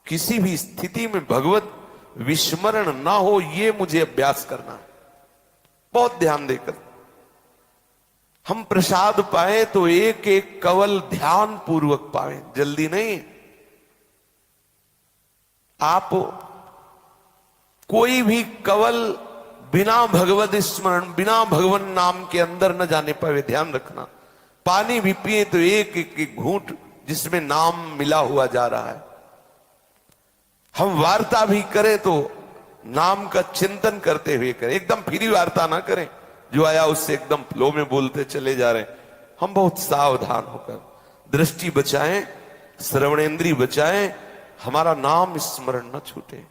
किसी भी स्थिति में भगवत विस्मरण ना हो, ये मुझे अभ्यास करना है। बहुत ध्यान देकर हम प्रसाद पाए तो एक एक कवल ध्यान पूर्वक पाए, जल्दी नहीं। आप कोई भी कवल बिना भगवत स्मरण, बिना भगवान नाम के अंदर न जाने पाए, ध्यान रखना। पानी भी पिए तो एक एक घूंट जिसमें नाम मिला हुआ जा रहा है। हम वार्ता भी करें तो नाम का चिंतन करते हुए करें, एकदम फ्री वार्ता ना करें, जो आया उससे एकदम फ्लो में बोलते चले जा रहे हैं। हम बहुत सावधान होकर दृष्टि बचाएं, श्रवणेंद्रिय बचाएं, हमारा नाम स्मरण न छूटे।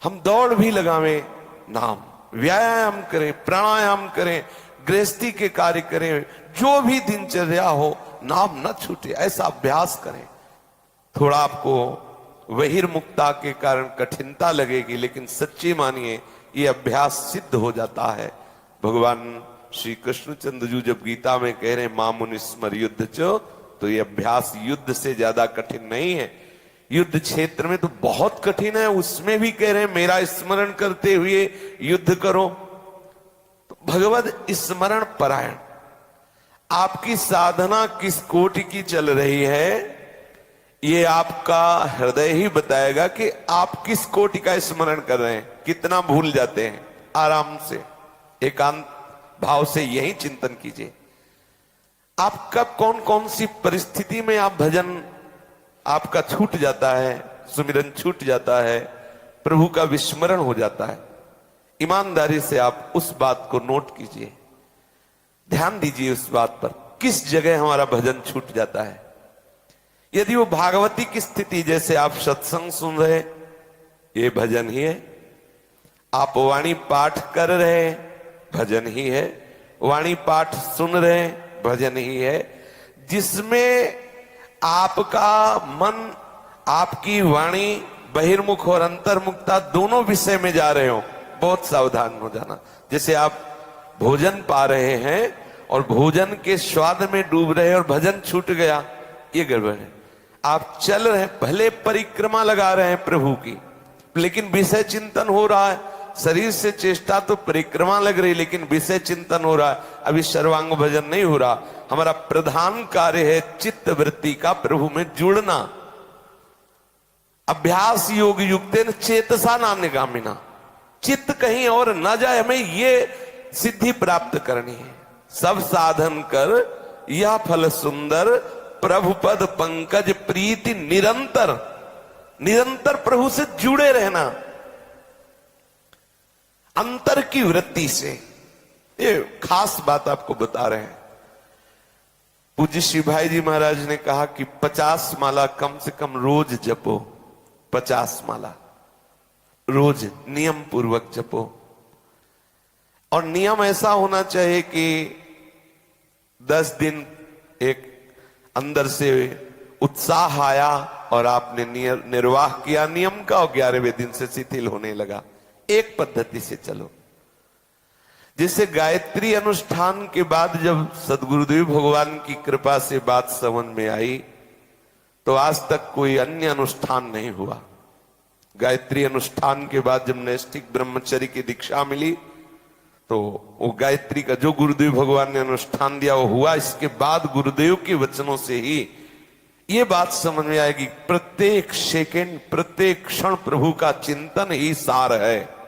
हम दौड़ भी लगावें, नाम व्यायाम करें, प्राणायाम करें, गृहस्थी के कार्य करें, जो भी दिनचर्या हो, नाम न छूटे, ऐसा अभ्यास करें। थोड़ा आपको बहिर्मुखता के कारण कठिनता लगेगी, लेकिन सच्ची मानिए ये अभ्यास सिद्ध हो जाता है। भगवान श्री कृष्णचंद्र जी जब गीता में कह रहे हैं मामुनि स्मर युद्ध चो, तो ये अभ्यास युद्ध से ज्यादा कठिन नहीं है। युद्ध क्षेत्र में तो बहुत कठिन है, उसमें भी कह रहे हैं मेरा स्मरण करते हुए युद्ध करो। तो भगवत स्मरण परायण, आपकी साधना किस कोटि की चल रही है, ये आपका हृदय ही बताएगा कि आप किस कोटि का स्मरण कर रहे हैं, कितना भूल जाते हैं। आराम से एकांत भाव से यही चिंतन कीजिए। आप कब कौन कौन सी परिस्थिति में आप भजन आपका छूट जाता है, सुमिरन छूट जाता है, प्रभु का विस्मरण हो जाता है। ईमानदारी से आप उस बात को नोट कीजिए, ध्यान दीजिए उस बात पर, किस जगह हमारा भजन छूट जाता है। यदि वो भागवती की स्थिति, जैसे आप सत्संग सुन रहे, ये भजन ही है। आप वाणी पाठ कर रहे, भजन ही है। वाणी पाठ सुन रहे, भजन ही है। जिसमें आपका मन, आपकी वाणी बहिर्मुख और अंतर्मुखता दोनों विषय में जा रहे हो, बहुत सावधान हो जाना। जैसे आप भोजन पा रहे हैं और भोजन के स्वाद में डूब रहे हैं और भजन छूट गया, ये गड़बड़ है। आप चल रहे हैं, भले परिक्रमा लगा रहे हैं प्रभु की, लेकिन विषय चिंतन हो रहा है। शरीर से चेष्टा तो परिक्रमा लग रही, लेकिन विषय चिंतन हो रहा है। अभी सर्वांग भजन नहीं हो रहा। हमारा प्रधान कार्य है चित्त वृत्ति का प्रभु में जुड़ना। अभ्यास योग युक्तेन चेतसा नान्यगामिना, चित्त कहीं और न जाए, हमें ये सिद्धि प्राप्त करनी है। सब साधन कर यह फल सुंदर, प्रभु पद पंकज प्रीति निरंतर। निरंतर प्रभु से जुड़े रहना, अंतर की वृत्ति से। ये खास बात आपको बता रहे हैं। पूज्य श्री भाई जी महाराज ने कहा कि 50 माला कम से कम रोज जपो। 50 माला रोज नियम पूर्वक जपो। और नियम ऐसा होना चाहिए कि 10 दिन एक अंदर से उत्साह आया और आपने निर्वाह किया नियम का, और 11वें दिन से शिथिल होने लगा। एक पद्धति से चलो। जैसे गायत्री अनुष्ठान के बाद जब सदगुरुदेव भगवान की कृपा से बात समझ में आई, तो आज तक कोई अन्य अनुष्ठान नहीं हुआ। गायत्री अनुष्ठान के बाद जब नैष्ठिक ब्रह्मचर्य की दीक्षा मिली, तो वो गायत्री का जो गुरुदेव भगवान ने अनुष्ठान दिया वो हुआ। इसके बाद गुरुदेव के वचनों से ही ये बात समझ में आएगी, प्रत्येक सेकंड, प्रत्येक क्षण प्रभु का चिंतन ही सार है।